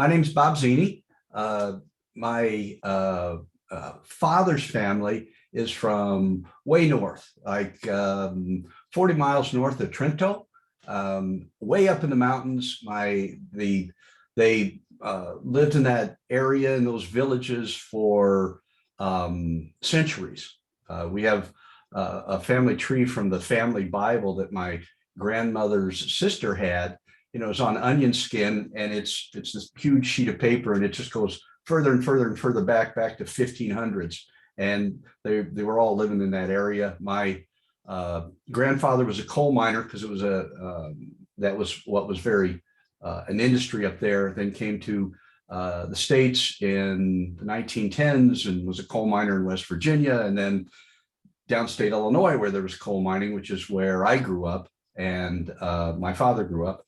My name's Bob Zeni. My father's family is from way north, like 40 miles north of Trento, way up in the mountains. They lived in that area in those villages for centuries. We have a family tree from the family Bible that my grandmother's sister had. It's on onion skin, and it's this huge sheet of paper, and it just goes further and further and further back to 1500s. And they were all living in that area. My grandfather was a coal miner because it was that was what was very an industry up there. Then came to the States in the 1910s and was a coal miner in West Virginia, and then downstate Illinois, where there was coal mining, which is where I grew up, and my father grew up.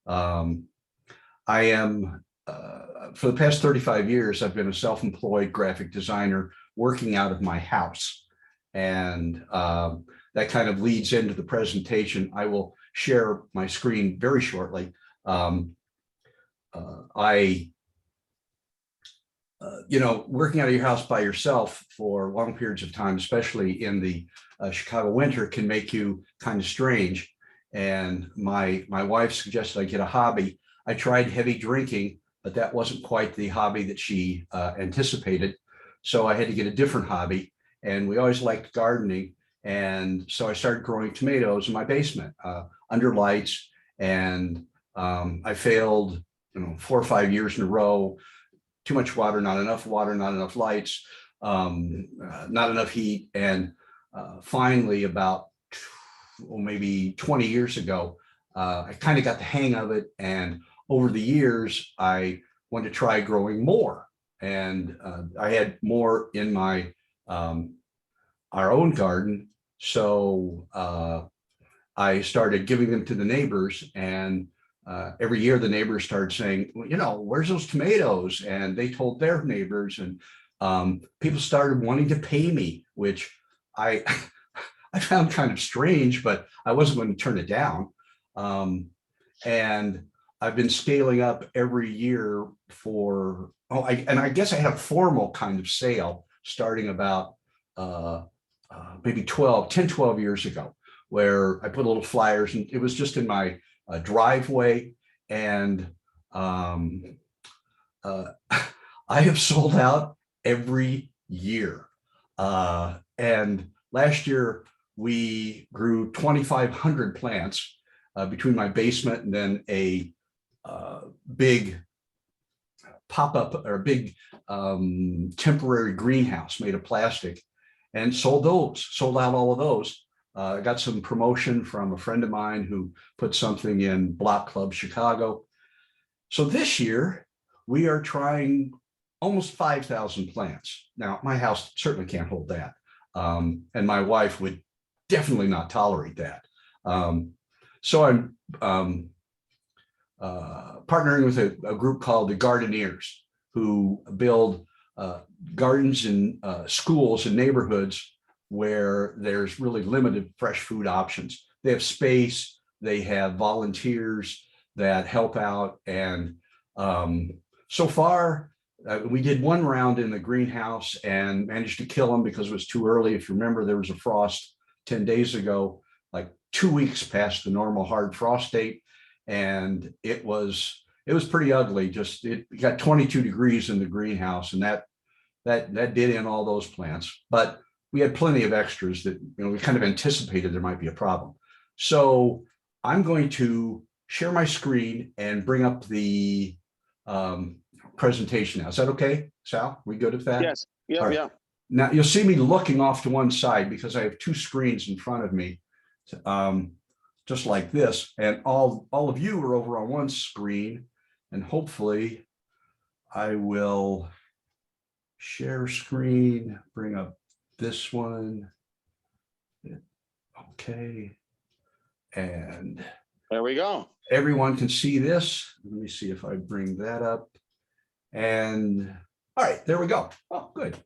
I am, for the past 35 years, I've been a self-employed graphic designer working out of my house. And that kind of leads into the presentation. I will share my screen very shortly. Working out of your house by yourself for long periods of time, especially in the Chicago winter, can make you kind of strange. And my wife suggested I get a hobby. I tried heavy drinking, but that wasn't quite the hobby that she anticipated. So I had to get a different hobby. And we always liked gardening. And so I started growing tomatoes in my basement under lights. And I failed, 4 or 5 years in a row. Too much water, not enough lights, not enough heat. And finally, about maybe 20 years ago, I kind of got the hang of it. And over the years, I wanted to try growing more. And I had more in my our own garden. So I started giving them to the neighbors. And every year the neighbors started saying, well, where's those tomatoes? And they told their neighbors, and people started wanting to pay me, which I found kind of strange, but I wasn't going to turn it down. And I've been scaling up every year for, I guess I had a formal kind of sale starting about maybe 12 years ago, where I put little flyers, and it was just in my driveway. And I have sold out every year. And last year, we grew 2,500 plants between my basement and then a big pop-up or big temporary greenhouse made of plastic, and sold out all of those. I got some promotion from a friend of mine who put something in Block Club Chicago. So this year, we are trying almost 5,000 plants. Now, my house certainly can't hold that. And my wife would definitely not tolerate that. So I'm partnering with a group called the Gardeneers, who build gardens in schools and neighborhoods where there's really limited fresh food options. They have space, they have volunteers that help out. And so far, we did one round in the greenhouse and managed to kill them because it was too early. If you remember, there was a frost 10 days ago, like 2 weeks past the normal hard frost date. And it was pretty ugly. Just it got 22 degrees in the greenhouse, and that did in all those plants. But we had plenty of extras that we kind of anticipated there might be a problem. So I'm going to share my screen and bring up the presentation now. Is that okay, Sal? We good at that? Yes. Yeah. Right. Yeah. Now you'll see me looking off to one side because I have 2 screens in front of me, just like this, and all of you are over on one screen, and hopefully I will share screen, bring up this one. Okay. And there we go. Everyone can see this. Let me see if I bring that up. And all right, there we go. Oh, good.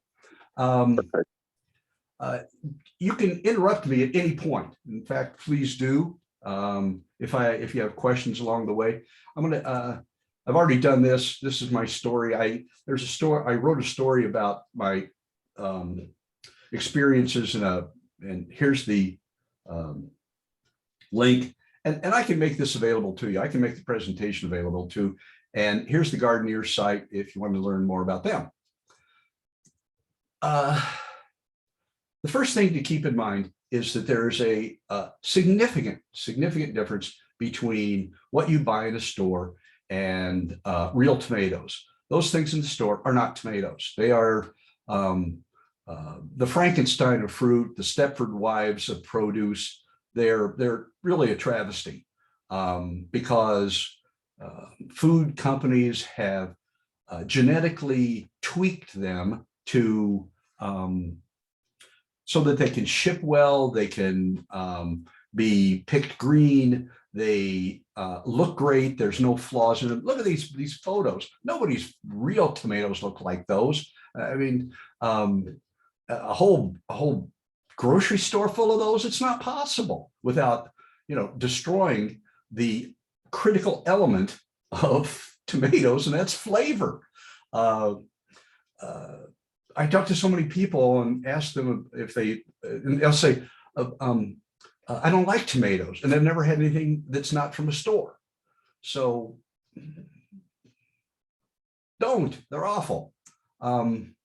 You can interrupt me at any point. In fact, please do. If you have questions along the way, I'm I've already done this. This is my story. There's a story. I wrote a story about my experiences and here's the link. And I can make this available to you. I can make the presentation available too. And here's the Gardener site if you want to learn more about them. The first thing to keep in mind is that there's a significant difference between what you buy in a store and real tomatoes. Those things in the store are not tomatoes. They are the Frankenstein of fruit, the Stepford wives of produce. They're really a travesty because food companies have genetically tweaked them to so that they can ship well, they can be picked green, they look great, there's no flaws in them. Look at these photos. Nobody's real tomatoes look like those. I mean, a whole grocery store full of those, it's not possible without, destroying the critical element of tomatoes, and that's flavor. I talk to so many people and ask them if and they'll say, I don't like tomatoes, and they've never had anything that's not from a store. So they're awful. And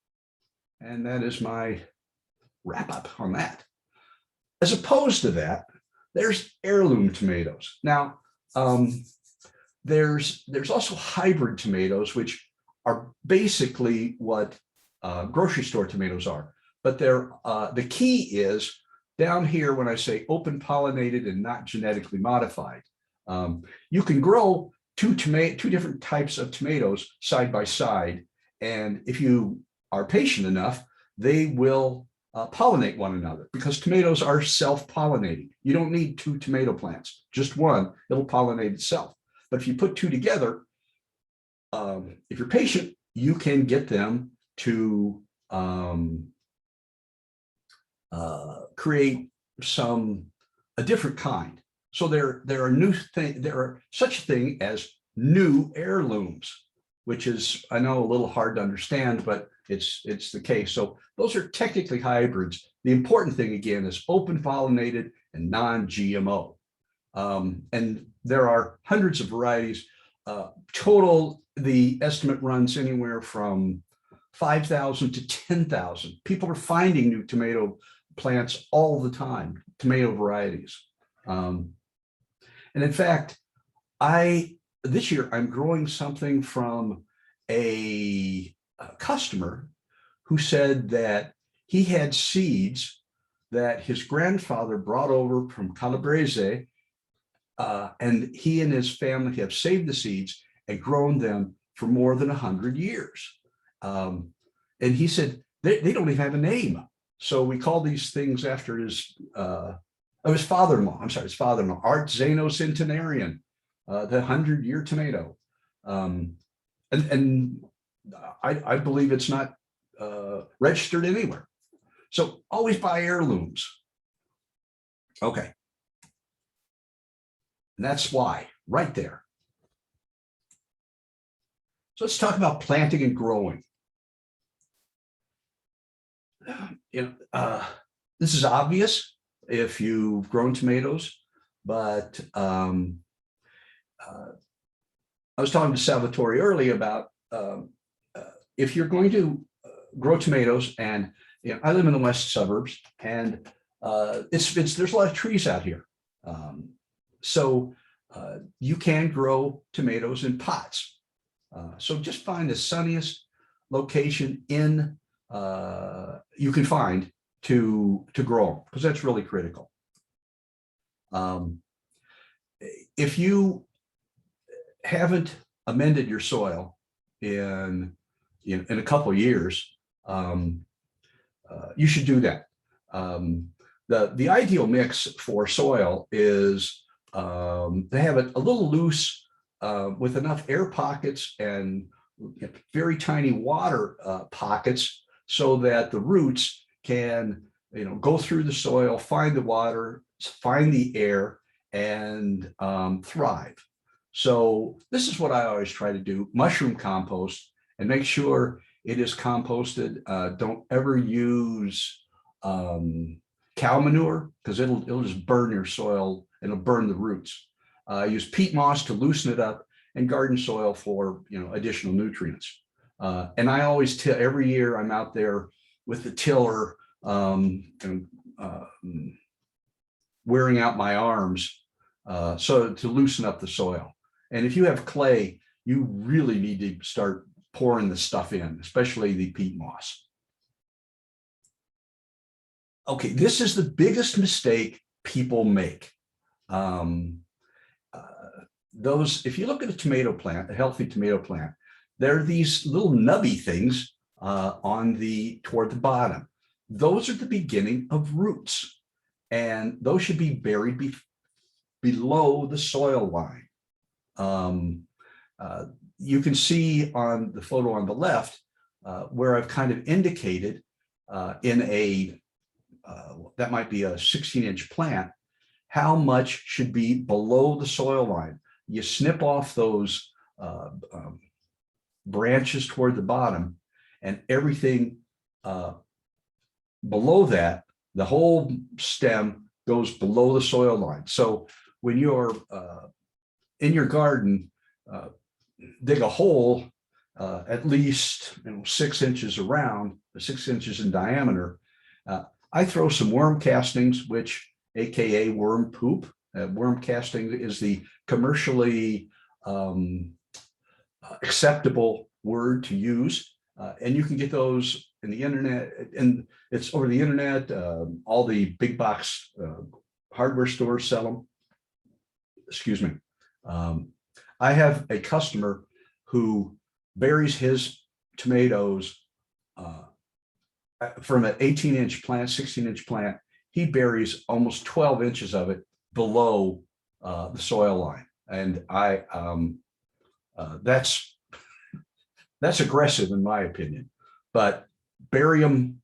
that is my wrap up on that. As opposed to that, there's heirloom tomatoes. Now, there's also hybrid tomatoes, which are basically what grocery store tomatoes are. But the key is down here when I say open pollinated and not genetically modified. You can grow two different types of tomatoes side by side, and if you are patient enough, they will pollinate one another because tomatoes are self-pollinating. You don't need two tomato plants, just one, it'll pollinate itself. But if you put two together, if you're patient, you can get them to create a different kind. So there are such a thing as new heirlooms, which is, I know, a little hard to understand, but it's the case. So those are technically hybrids. The important thing again is open pollinated and non-GMO. And there are hundreds of varieties. Total, the estimate runs anywhere from 5,000 to 10,000. People are finding new tomato plants all the time, tomato varieties. And in fact, this year I'm growing something from a customer who said that he had seeds that his grandfather brought over from Calabrese, and he and his family have saved the seeds and grown them for more than 100 years. And he said they don't even have a name. So we call these things after his father-in-law. I'm sorry, his father-in-law, Art Zeno Centenarian, the 100-year tomato. And I believe it's not registered anywhere. So always buy heirlooms. Okay. And that's why, right there. So let's talk about planting and growing. This is obvious if you've grown tomatoes, but I was talking to Salvatore earlier about if you're going to grow tomatoes, and I live in the west suburbs, and there's a lot of trees out here, so you can grow tomatoes in pots. So just find the sunniest location you can find to grow them, because that's really critical. If you haven't amended your soil in a couple of years, you should do that. The ideal mix for soil is to have it a little loose with enough air pockets and very tiny water pockets so that the roots can go through the soil, find the water, find the air, and thrive. So this is what I always try to do: mushroom compost, and make sure it is composted. Don't ever use cow manure, because it'll just burn your soil. It'll burn the roots. Use peat moss to loosen it up, and garden soil for additional nutrients. And I always tell, every year I'm out there with the tiller, and wearing out my arms, so to loosen up the soil. And if you have clay, you really need to start pouring the stuff in, especially the peat moss. Okay, this is the biggest mistake people make. If you look at a tomato plant, a healthy tomato plant, there are these little nubby things toward the bottom. Those are the beginning of roots, and those should be buried below the soil line. You can see on the photo on the left where I've kind of indicated in that might be a 16-inch plant, how much should be below the soil line. You snip off those branches toward the bottom, and everything below that, the whole stem goes below the soil line. So when you're in your garden, dig a hole at least 6 inches around, 6 inches in diameter. I throw some worm castings, which AKA worm poop. Worm casting is the commercially acceptable word to use. And you can get those in the internet, and it's over the internet. All the big box hardware stores sell them. Excuse me. I have a customer who buries his tomatoes from an 18-inch plant, 16-inch plant. He buries almost 12 inches of it below the soil line. And that's aggressive in my opinion, but bury them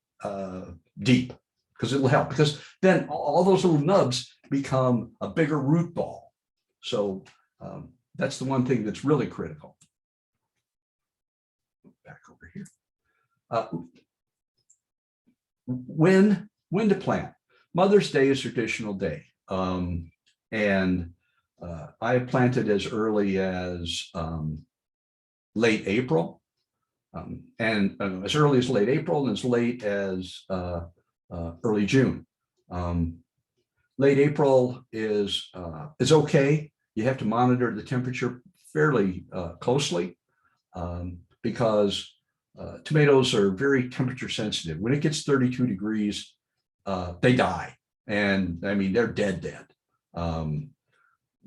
deep, because it'll help, because then all those little nubs become a bigger root ball. So that's the one thing that's really critical. Back over here. When to plant. Mother's Day is traditional day. And I planted as early as late April, and as early as late April, and as late as early June. Late April is okay. You have to monitor the temperature fairly closely, because tomatoes are very temperature sensitive. When it gets 32 degrees, they die. And I mean, they're dead.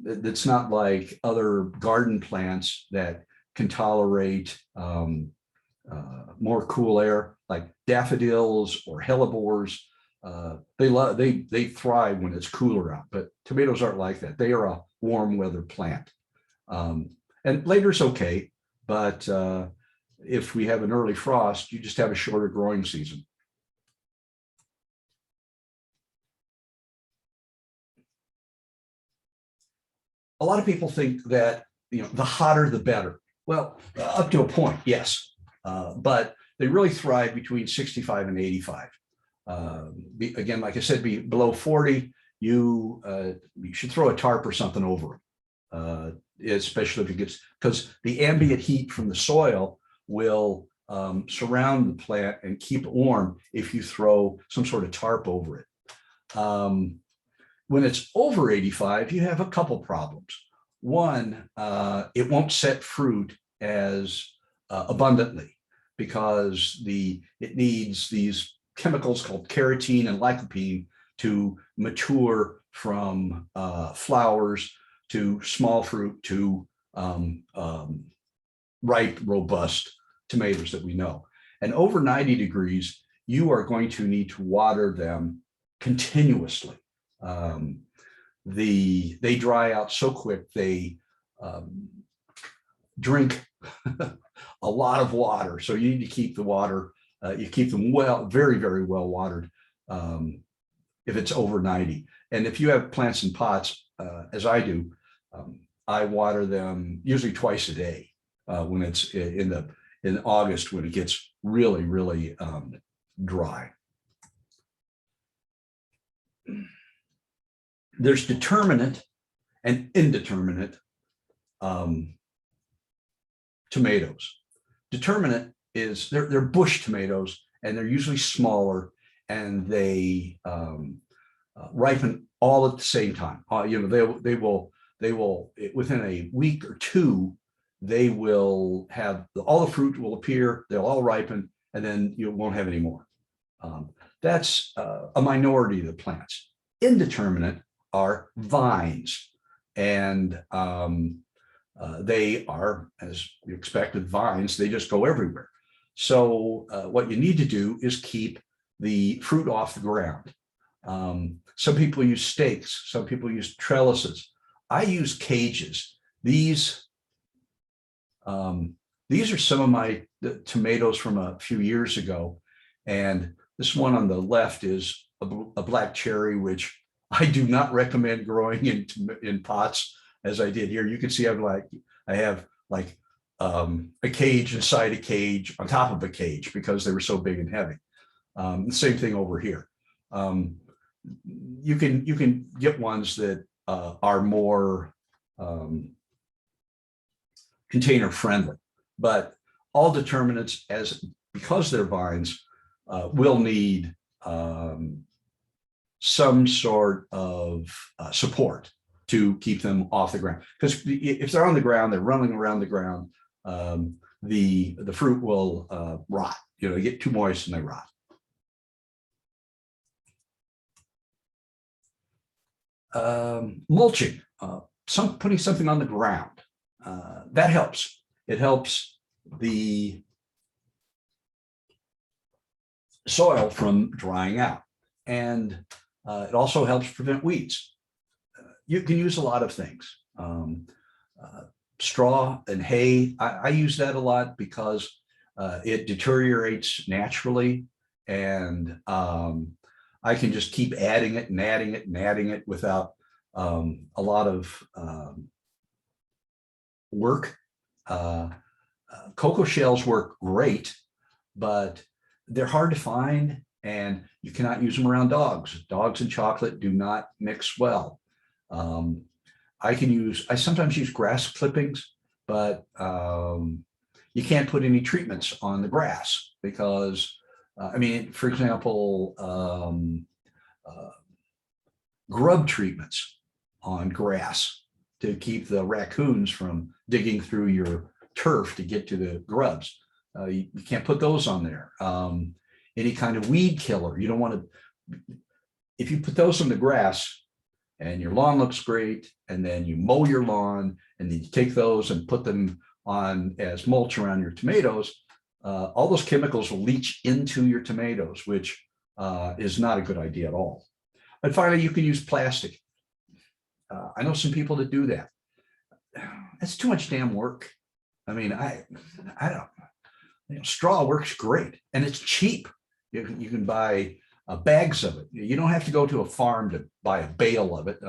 It's not like other garden plants that can tolerate more cool air, like daffodils or hellebores. They thrive when it's cooler out, but tomatoes aren't like that. They are a warm weather plant. And later's okay, but if we have an early frost, you just have a shorter growing season. A lot of people think that the hotter the better. Well, up to a point, yes, but they really thrive between 65 and 85. Again, like I said, be below 40, you should throw a tarp or something over it, especially if it gets, because the ambient heat from the soil will surround the plant and keep it warm if you throw some sort of tarp over it. When it's over 85, you have a couple problems. One, it won't set fruit as abundantly, because it needs these chemicals called carotene and lycopene to mature from flowers to small fruit to ripe, robust tomatoes that we know. And over 90 degrees, you are going to need to water them continuously. They dry out so quick, they drink a lot of water. So you need to keep the water, you keep them very, very well watered if it's over 90. And if you have plants in pots, as I do, I water them usually twice a day when it's in August, when it gets really, really dry. There's determinate and indeterminate tomatoes. Determinate is they're bush tomatoes, and they're usually smaller, and they ripen all at the same time. They will within a week or two, they will have all the fruit will appear, they'll all ripen, and then you won't have any more. That's a minority of the plants. Indeterminate are vines, and they are, as you expect with vines, they just go everywhere. So what you need to do is keep the fruit off the ground. Some people use stakes, some people use trellises. I use cages. These are some of my tomatoes from a few years ago. And this one on the left is a black cherry, which I do not recommend growing in pots as I did here. You can see I have a cage inside a cage on top of a cage because they were so big and heavy. The same thing over here. You can get ones that are more container friendly, but all determinants, because they're vines, will need some sort of support to keep them off the ground. Because if they're on the ground, they're running around the ground, the fruit will rot. They get too moist and they rot. Mulching, putting something on the ground, that helps. It helps the soil from drying out, and it also helps prevent weeds. You can use a lot of things. Straw and hay, I use that a lot because it deteriorates naturally, and I can just keep adding it and adding it and adding it without a lot of work. Cocoa shells work great, but they're hard to find, and you cannot use them around dogs. Dogs and chocolate do not mix well. I sometimes use grass clippings, but you can't put any treatments on the grass because, for example, grub treatments on grass to keep the raccoons from digging through your turf to get to the grubs. You can't put those on there. Any kind of weed killer, you don't want to, if you put those on the grass and your lawn looks great, and then you mow your lawn, and then you take those and put them on as mulch around your tomatoes, all those chemicals will leach into your tomatoes, which is not a good idea at all. And finally, you can use plastic. I know some people that do that. That's too much damn work. I don't, straw works great, and it's cheap. You can buy bags of it. You don't have to go to a farm to buy a bale of it.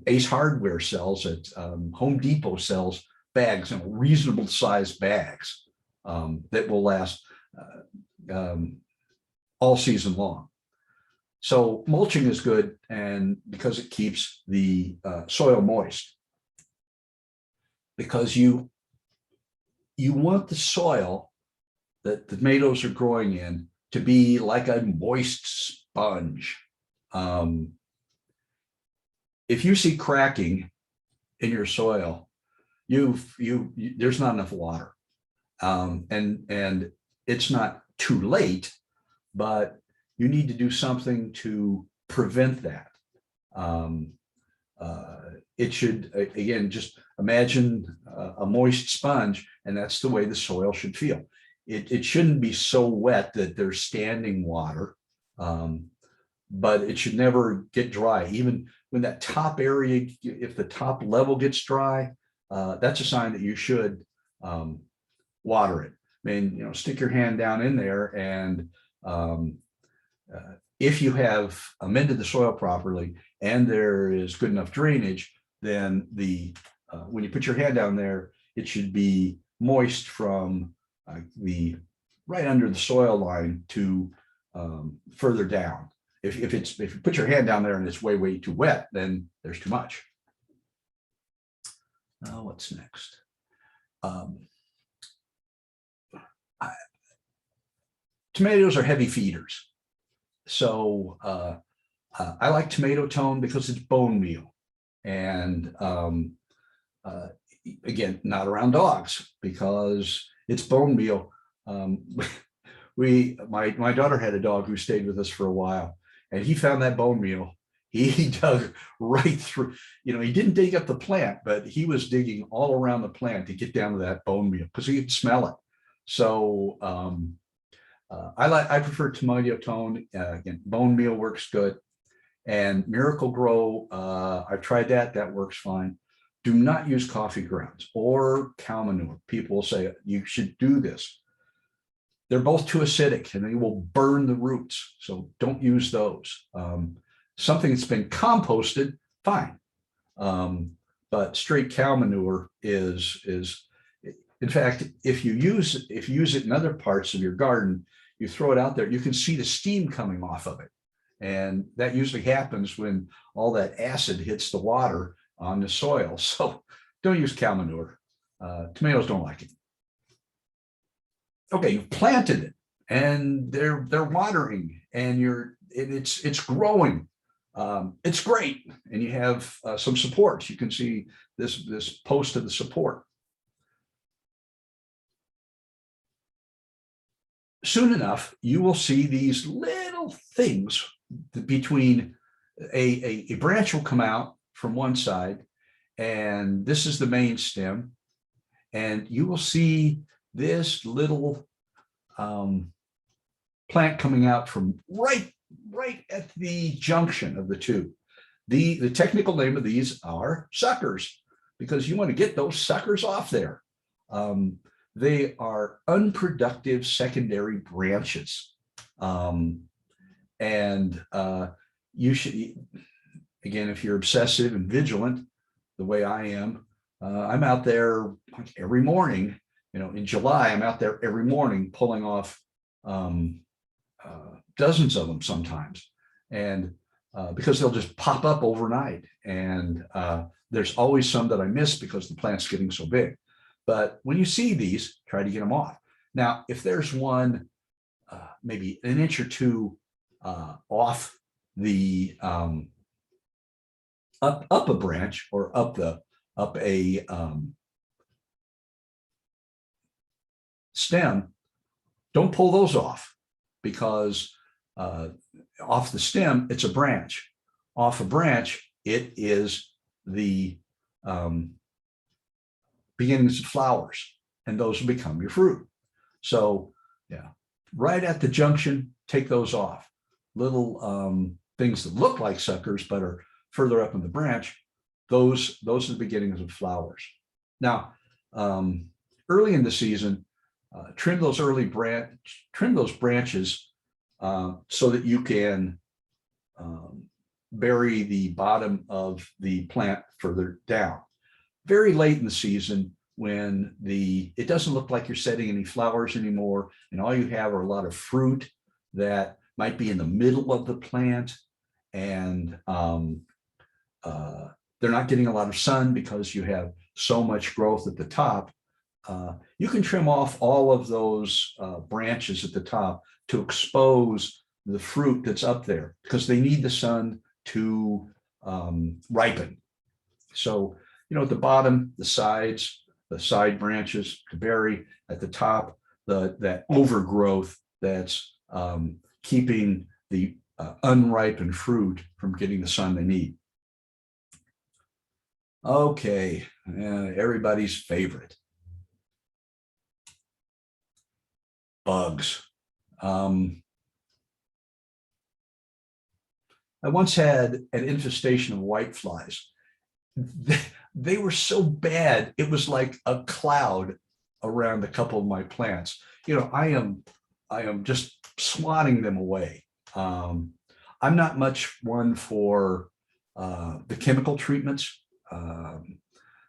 Ace Hardware sells it. Home Depot sells bags, reasonable sized bags that will last all season long. So mulching is good, and because it keeps the soil moist. Because you want the soil that the tomatoes are growing in to be like a moist sponge. If you see cracking in your soil, there's not enough water, and it's not too late, but you need to do something to prevent that. It should, again, just imagine a moist sponge, and that's the way the soil should feel. It shouldn't be so wet that there's standing water, but it should never get dry. Even when that top area, if the top level gets dry, that's a sign that you should water it. Stick your hand down in there, and if you have amended the soil properly and there is good enough drainage, then the when you put your hand down there, it should be moist from the right under the soil line to further down. If you put your hand down there and it's way too wet, then there's too much. What's next? Tomatoes are heavy feeders. So I like tomato tone because it's bone meal. And again, not around dogs because it's bone meal. My daughter had a dog who stayed with us for a while, and he found that bone meal. He dug right through, he didn't dig up the plant, but he was digging all around the plant to get down to that bone meal because he could smell it. So I prefer tomato tone. Again, bone meal works good. And Miracle Grow, I've tried that. That works fine. Do not use coffee grounds or cow manure. People will say you should do this. They're both too acidic and they will burn the roots. So don't use those. Something that's been composted, fine. But straight cow manure is in fact, if you use it in other parts of your garden, you throw it out there, you can see the steam coming off of it. And that usually happens when all that acid hits the water on the soil. So don't use cow manure. Tomatoes don't like it. Okay, you've planted it and they're watering and it's growing. It's great. And you have some supports. You can see this post of the support. Soon enough, you will see these little things between a branch will come out from one side, and this is the main stem, and you will see this little plant coming out from right at the junction of the two. The technical name of these are suckers, because you want to get those suckers off there. They are unproductive secondary branches. You should, again, if you're obsessive and vigilant, the way I am, I'm out there every morning. In July, I'm out there every morning pulling off dozens of them sometimes. And because they'll just pop up overnight. And there's always some that I miss because the plant's getting so big. But when you see these, try to get them off. Now, if there's one maybe an inch or two off the up a branch or up a stem, don't pull those off, because off the stem, it's a branch. Off a branch, it is the beginnings of flowers, and those will become your fruit. So yeah, right at the junction, take those off. Little things that look like suckers but are further up in the branch, those are the beginnings of flowers. Now, early in the season, trim those branches so that you can bury the bottom of the plant further down. Very late in the season, when it doesn't look like you're setting any flowers anymore, and all you have are a lot of fruit that might be in the middle of the plant, and they're not getting a lot of sun because you have so much growth at the top. You can trim off all of those branches at the top to expose the fruit that's up there, because they need the sun to ripen. So, at the bottom, the sides, the side branches to bury. At the top, that overgrowth that's keeping the unripened fruit from getting the sun they need. Okay, everybody's favorite. Bugs. I once had an infestation of whiteflies. They were so bad, it was like a cloud around a couple of my plants. I am just swatting them away. I'm not much one for the chemical treatments.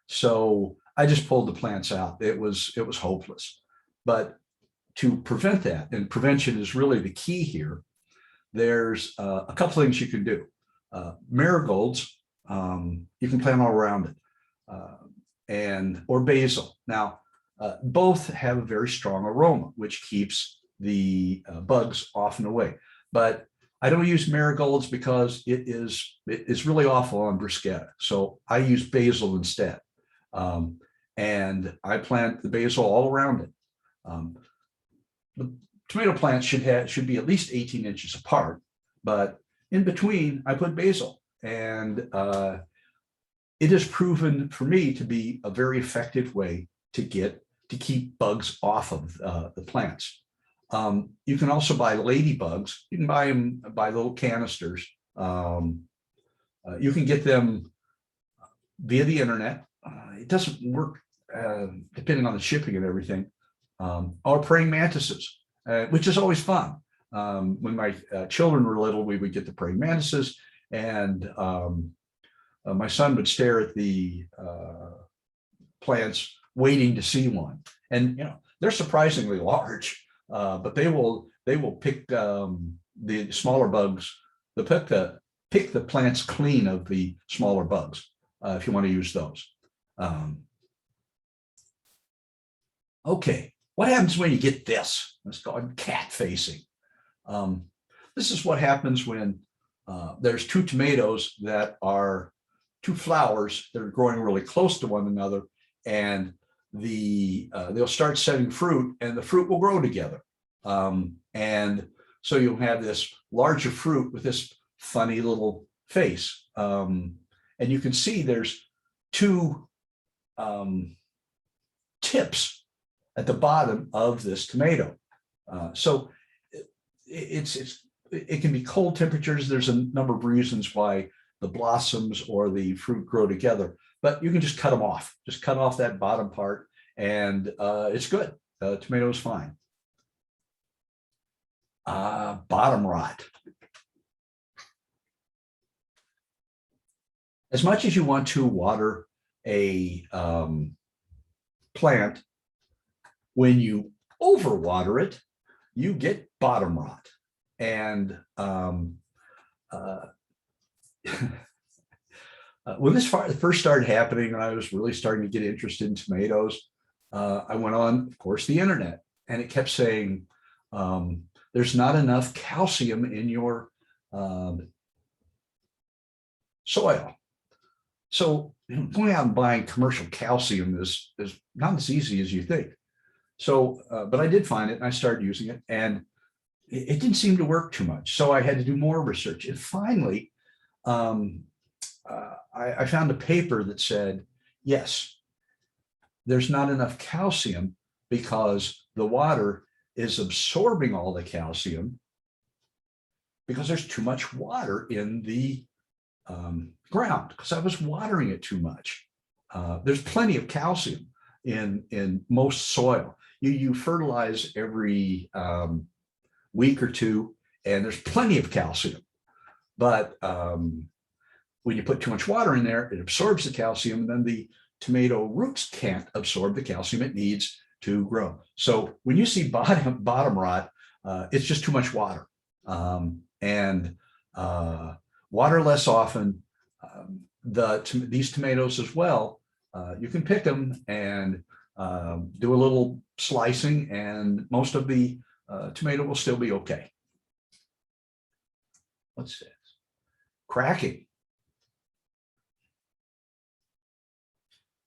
So I just pulled the plants out. It was hopeless. But to prevent that, and prevention is really the key here, there's a couple things you can do. Marigolds, you can plant all around it, or basil. Now, both have a very strong aroma, which keeps the bugs off and away. But I don't use marigolds because it's really awful on bruschetta. So I use basil instead. And I plant the basil all around it. The tomato plants should be at least 18 inches apart, but in between I put basil, and it has proven for me to be a very effective way to keep bugs off of the plants. You can also buy ladybugs. You can buy them by little canisters. You can get them via the internet. It doesn't work depending on the shipping and everything. Or praying mantises, which is always fun. When my children were little, we would get the praying mantises, and my son would stare at the plants waiting to see one. And they're surprisingly large, but they will pick the smaller bugs. They'll pick the plants clean of the smaller bugs if you want to use those. Okay, what happens when you get this? It's called catfacing. This is what happens when there's two tomatoes that are two flowers that are growing really close to one another, and they'll start setting fruit, and the fruit will grow together. And so you'll have this larger fruit with this funny little face. And you can see there's two tips at the bottom of this tomato. So it can be cold temperatures. There's a number of reasons why the blossoms or the fruit grow together, but you can just cut them off. Just cut off that bottom part, and it's good. Tomato is fine. Bottom rot. As much as you want to water a plant, when you overwater it, you get bottom rot. And when this first started happening, and I was really starting to get interested in tomatoes, I went on, of course, the internet, and it kept saying, there's not enough calcium in your soil. So going out and buying commercial calcium is not as easy as you think. So, but I did find it, and I started using it, and it didn't seem to work too much. So I had to do more research. And finally, I found a paper that said, yes, there's not enough calcium because the water is absorbing all the calcium because there's too much water in the ground, because I was watering it too much. There's plenty of calcium in most soil. You fertilize every week or two, and there's plenty of calcium. But when you put too much water in there, it absorbs the calcium, and then the tomato roots can't absorb the calcium it needs to grow. So when you see bottom rot, it's just too much water. Water less often. These tomatoes as well, you can pick them and do a little slicing, and most of the tomato will still be okay. What's this? Cracking.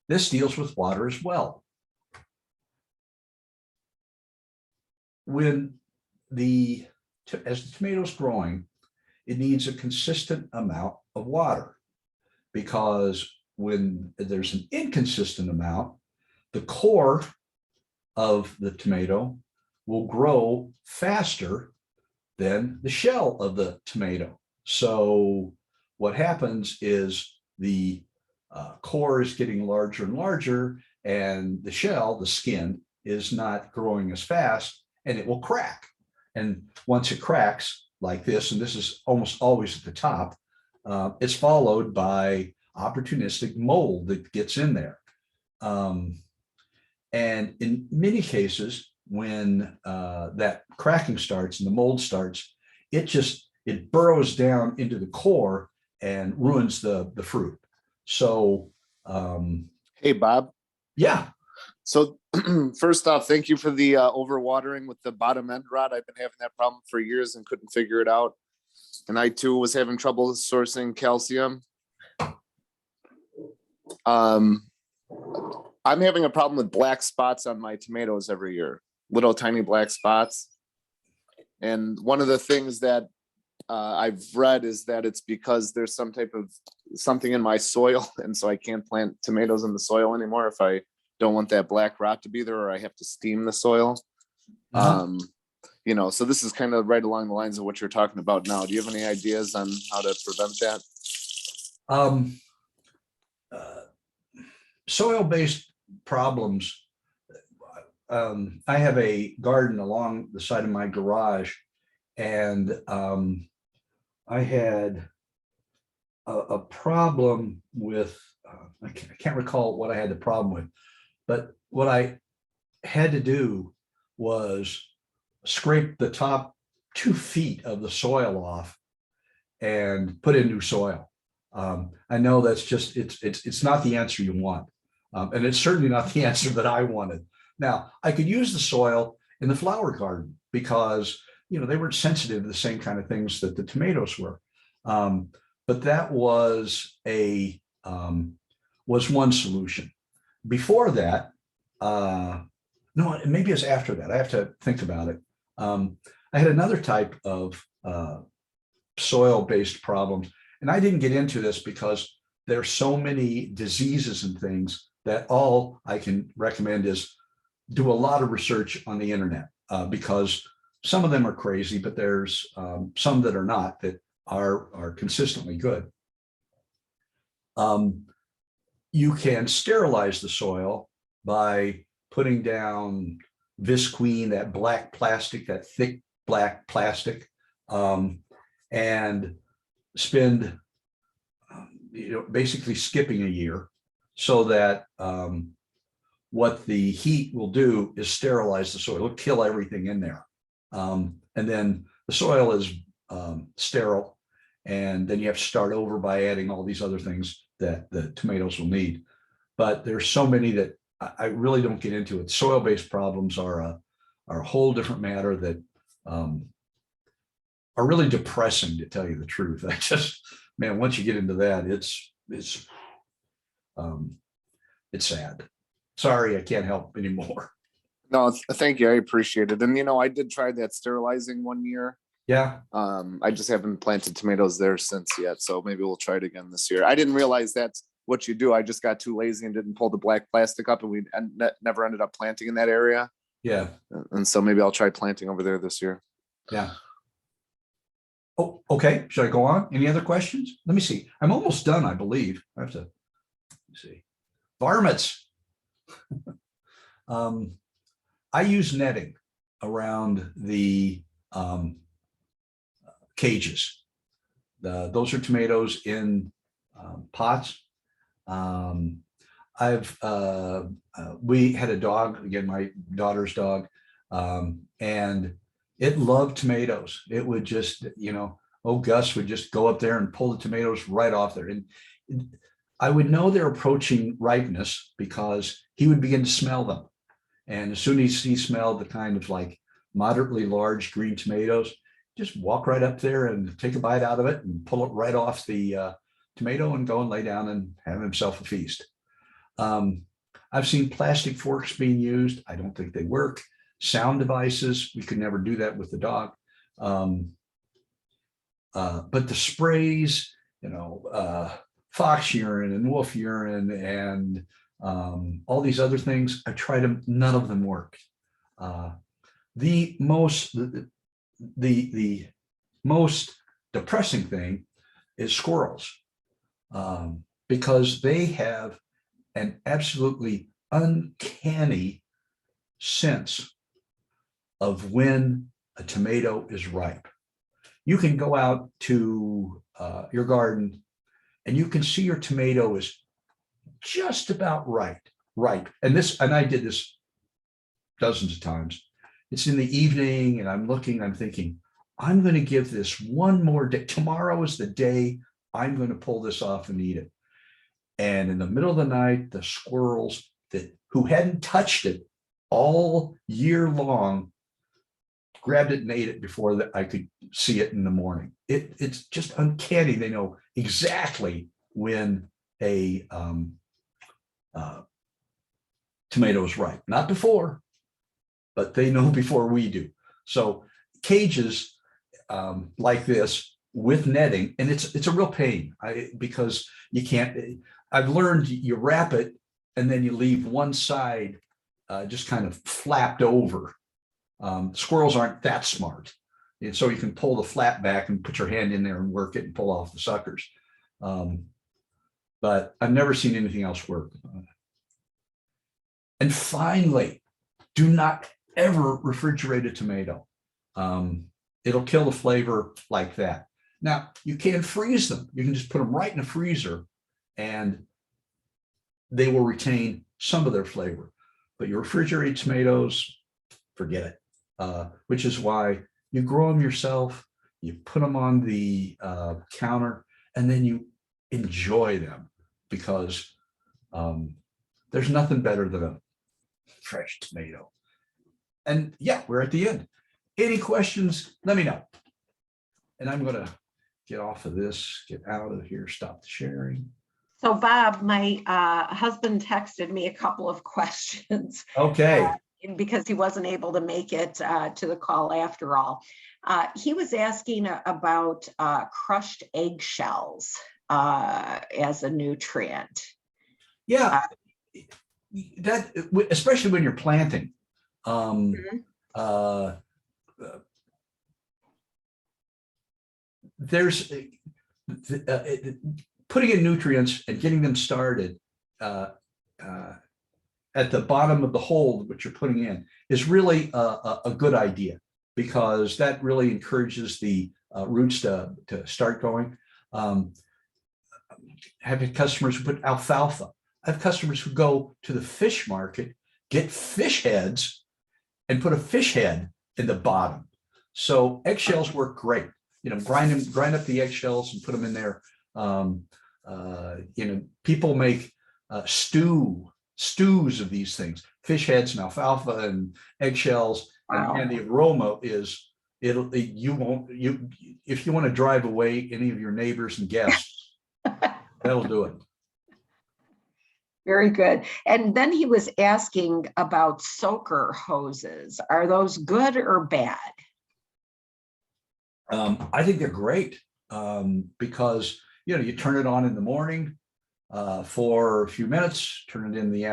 This deals with water as well. As the tomato's growing, it needs a consistent amount of water, because when there's an inconsistent amount, the core of the tomato will grow faster than the shell of the tomato. So what happens is the core is getting larger and larger, and the shell, the skin, is not growing as fast, and it will crack. And once it cracks like this, and this is almost always at the top, it's followed by opportunistic mold that gets in there. And in many cases, when that cracking starts and the mold starts, it burrows down into the core and ruins the fruit. So, Hey, Bob. yeah. So first off, thank you for the overwatering with the bottom end rod. I've been having that problem for years and couldn't figure it out. And I too was having trouble sourcing calcium. I'm having a problem with black spots on my tomatoes every year, little tiny black spots. And one of the things that I've read is that it's because there's some type of something in my soil. And so I can't plant tomatoes in the soil anymore if I don't want that black rot to be there, or I have to steam the soil. You know, so this is kind of right along the lines of what you're talking about now. Do you have any ideas on how to prevent that? Soil-based problems. I have a garden along the side of my garage, and I had a problem with, I can't recall what I had the problem with, but what I had to do was scrape the top 2 feet of the soil off and put in new soil. I know that's just, it's not the answer you want. And it's certainly not the answer that I wanted. Now, I could use the soil in the flower garden because, you know, they were sensitive to the same kind of things that the tomatoes were. But that was was one solution. Before that, no, maybe it's after that. I have to think about it. I had another type of soil-based problems, and I didn't get into this because there's so many diseases and things that all I can recommend is do a lot of research on the internet, because some of them are crazy, but there's some that are not, that are consistently good. You can sterilize the soil by putting down visqueen, that black plastic, that thick black plastic, and spend, you know, basically skipping a year, so that what the heat will do is sterilize the soil. It'll kill everything in there. And then the soil is sterile, and then you have to start over by adding all these other things that the tomatoes will need. But there's so many that I really don't get into it. Soil-based problems are a whole different matter that are really depressing, to tell you the truth. I just, man, once you get into that, it's sad. Sorry, I can't help anymore. No, thank you. I appreciate it. And, you know, I did try that sterilizing one year. Yeah. I just haven't planted tomatoes there since yet. So maybe we'll try it again this year. I didn't realize that's what you do. I just got too lazy and didn't pull the black plastic up, and we never ended up planting in that area. Yeah. And so maybe I'll try planting over there this year. Yeah. Oh, okay. Should I go on? Any other questions? Let me see. I'm almost done, I believe. I have to see. Varmints. I use netting around the cages. Those are tomatoes in pots. We had a dog, again, my daughter's dog, and it loved tomatoes. It would just, you know, Gus would just go up there and pull the tomatoes right off there. And I would know they're approaching ripeness because he would begin to smell them. And as soon as he smelled the kind of like moderately large green tomatoes, just walk right up there and take a bite out of it and pull it right off the tomato and go and lay down and have himself a feast. I've seen plastic forks being used. I don't think they work. Sound devices, we could never do that with the dog. But the sprays, you know, fox urine and wolf urine and all these other things, I tried them, none of them worked. The most depressing thing is squirrels, because they have an absolutely uncanny sense of when a tomato is ripe. You can go out to your garden and you can see your tomato is just about right, ripe. And I did this dozens of times. It's in the evening and I'm looking, I'm thinking, I'm going to give this one more day. Tomorrow is the day I'm going to pull this off and eat it. And in the middle of the night, the squirrels who hadn't touched it all year long grabbed it and ate it before I could see it in the morning. It's just uncanny. They know exactly when a tomato is ripe. Not before, but they know before we do. So cages like this with netting, and it's a real pain because you can't. I've learned you wrap it and then you leave one side just kind of flapped over. Squirrels aren't that smart, and so you can pull the flap back and put your hand in there and work it and pull off the suckers. But I've never seen anything else work. And finally, do not ever refrigerate a tomato. It'll kill the flavor like that. Now, you can freeze them. You can just put them right in the freezer and they will retain some of their flavor. But your refrigerated tomatoes, forget it. Which is why you grow them yourself, you put them on the counter, and then you enjoy them because there's nothing better than a fresh tomato. And yeah, we're at the end. Any questions? Let me know. And I'm going to get off of this, get out of here, stop the sharing. So Bob, my husband texted me a couple of questions. Okay. Because he wasn't able to make it to the call after all. He was asking about crushed eggshells as a nutrient. Yeah, that especially when you're planting. There's putting in nutrients and getting them started at the bottom of the hole, which you're putting in, is really a good idea because that really encourages the roots to start going. Having customers who put alfalfa. I have customers who go to the fish market, get fish heads, and put a fish head in the bottom. So eggshells work great. You know, grind up the eggshells and put them in there. You know, people make stews of these things, fish heads and alfalfa and eggshells. Wow. And the aroma is if you want to drive away any of your neighbors and guests, that'll do it. Very good. And then he was asking about soaker hoses. Are those good or bad? I think they're great because you turn it on in the morning for a few minutes, turn it in the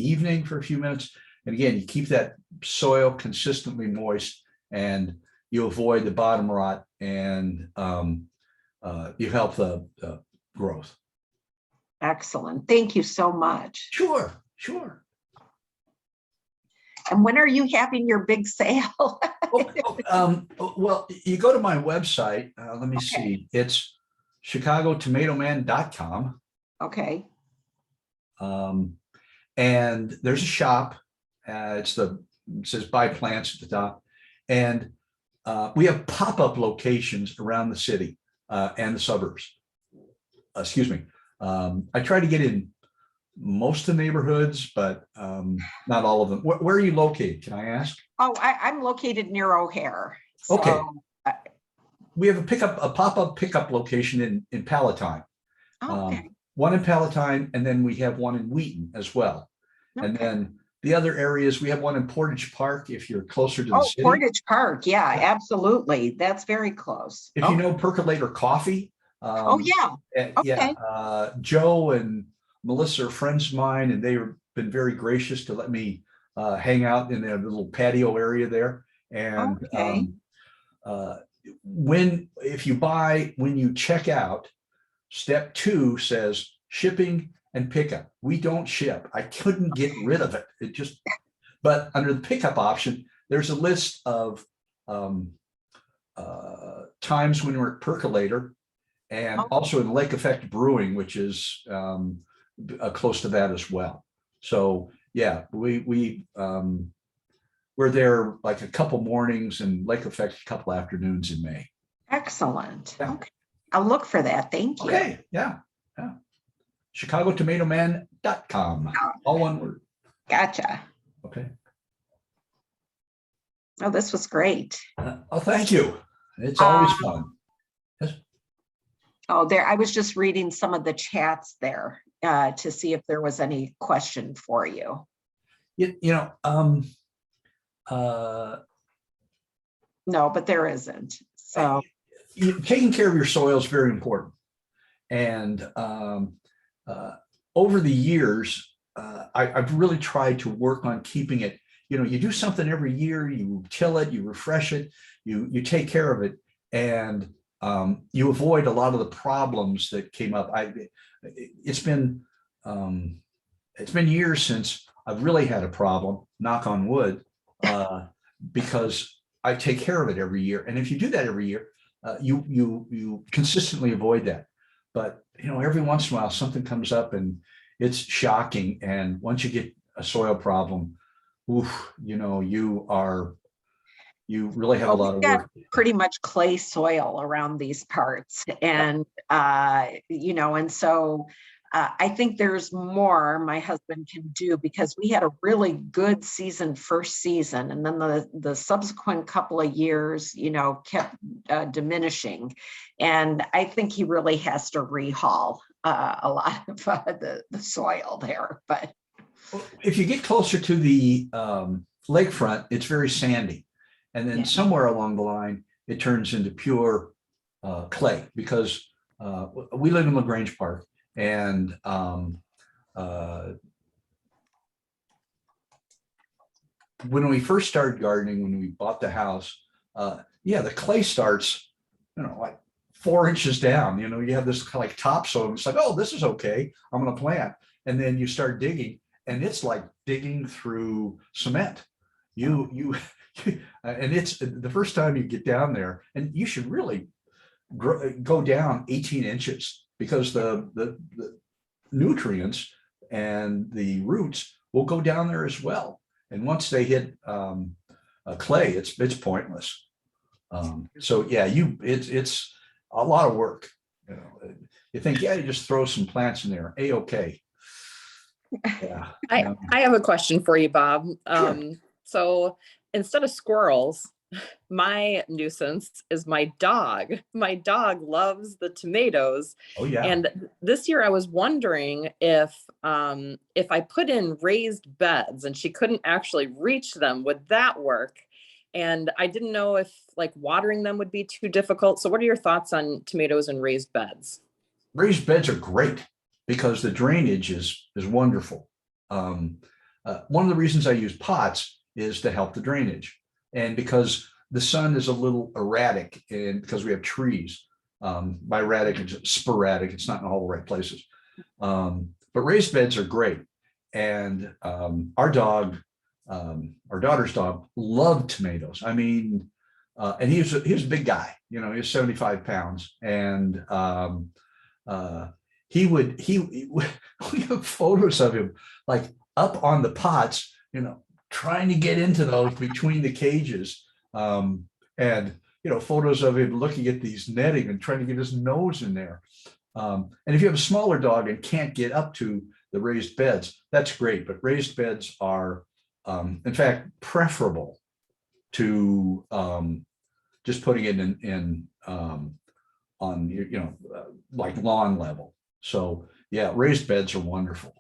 evening for a few minutes, and again you keep that soil consistently moist, and you avoid the bottom rot, and you help the growth. Excellent. Thank you so much. Sure. And when are you having your big sale? Well, you go to my website. Let me see. It's ChicagoTomatoMan.com. Okay. And there's a shop. It says buy plants at the top. And we have pop-up locations around the city and the suburbs. Excuse me. I try to get in most of the neighborhoods, but not all of them. Where are you located? Can I ask? Oh, I'm located near O'Hare. So, Okay. We have a pop-up pickup location in Palatine. okay. One in Palatine, and then we have one in Wheaton as well. Okay. And then the other areas, we have one in Portage Park if you're closer to the city. Portage Park. Yeah, absolutely. That's very close. If you know Percolator Coffee. Oh, yeah. Okay. Yeah. Joe and Melissa are friends of mine, and they've been very gracious to let me hang out in their little patio area there. And Okay. when you check out, step 2 says shipping and pickup. We don't ship. I couldn't get rid of it. But under the pickup option, there's a list of times when we're at Percolator, and also in Lake Effect Brewing, which is close to that as well. So yeah, we're there like a couple mornings and Lake Effect a couple afternoons in May. Excellent. Yeah. Okay. I'll look for that. Thank you. Okay, yeah. ChicagoTomatoMan.com. All one word. Gotcha. Okay. Oh, this was great. Oh, thank you. It's always fun. Yes. Oh, there, I was just reading some of the chats there to see if there was any question for you. No, but there isn't. So Taking care of your soil is very important. And over the years, I've really tried to work on keeping it. You do something every year, you till it, you refresh it, you take care of it, and you avoid a lot of the problems that came up. It's been years since I've really had a problem, knock on wood, because I take care of it every year. And if you do that every year, you consistently avoid that. But every once in a while something comes up and it's shocking. And once you get a soil problem, oof, you really have a lot of work. Pretty much clay soil around these parts, and and so I think there's more my husband can do, because we had a really good season first season, and then the subsequent couple of years kept diminishing, and I think he really has to rehaul a lot of the soil there. But if you get closer to the lakefront, it's very sandy. And then somewhere along the line, it turns into pure clay, because we live in LaGrange Park, and when we first started gardening, when we bought the house, the clay starts, like 4 inches down. You have this kind of like topsoil. It's like, oh, this is okay, I'm going to plant. And then you start digging, and it's like digging through cement. And it's the first time you get down there, and you should really go down 18 inches, because the nutrients and the roots will go down there as well. And once they hit clay, it's pointless. So yeah, it's a lot of work. You think, you just throw some plants in there, okay. Yeah. I have a question for you, Bob. Sure. So instead of squirrels, my nuisance is my dog. My dog loves the tomatoes. Oh yeah. And this year I was wondering if I put in raised beds and she couldn't actually reach them, would that work? And I didn't know if like watering them would be too difficult. So what are your thoughts on tomatoes and raised beds? Raised beds are great because the drainage is wonderful. One of the reasons I use pots is to help the drainage. And because the sun is a little erratic, and because we have trees, by erratic, it's sporadic, it's not in all the right places. But raised beds are great. And our daughter's dog loved tomatoes. I mean, and he was a big guy, he was 75 pounds. And we have photos of him like up on the pots, trying to get into those between the cages, and photos of him looking at these netting and trying to get his nose in there. And if you have a smaller dog and can't get up to the raised beds, that's great. But raised beds are, in fact, preferable to just putting it in on like lawn level. So yeah, raised beds are wonderful.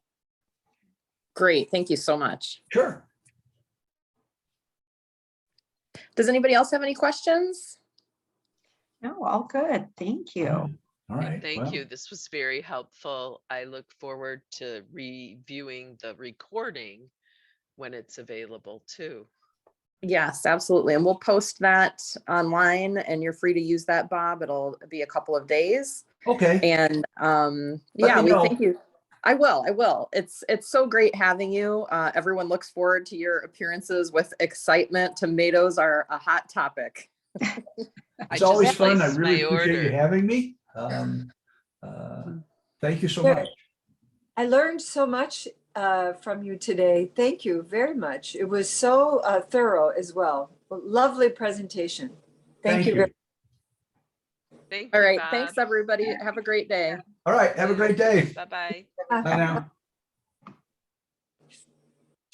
Great, thank you so much. Sure. Does anybody else have any questions? no, all good. Thank you. All right. Thank you. This was very helpful. I look forward to reviewing the recording when it's available too. Yes, absolutely. And we'll post that online, and you're free to use that, Bob. It'll be a couple of days. Okay. And Let me know. thank you. I will. It's so great having you. Everyone looks forward to your appearances with excitement. Tomatoes are a hot topic. It's always fun. I placed really my appreciate you order. having me. Thank you so much. I learned so much from you today. Thank you very much. It was so thorough as well. Lovely presentation. Thank you. Very Thank All you, right. Bob. Thanks, everybody. Have a great day. All right. Have a great day. Bye-bye. much. Bye now.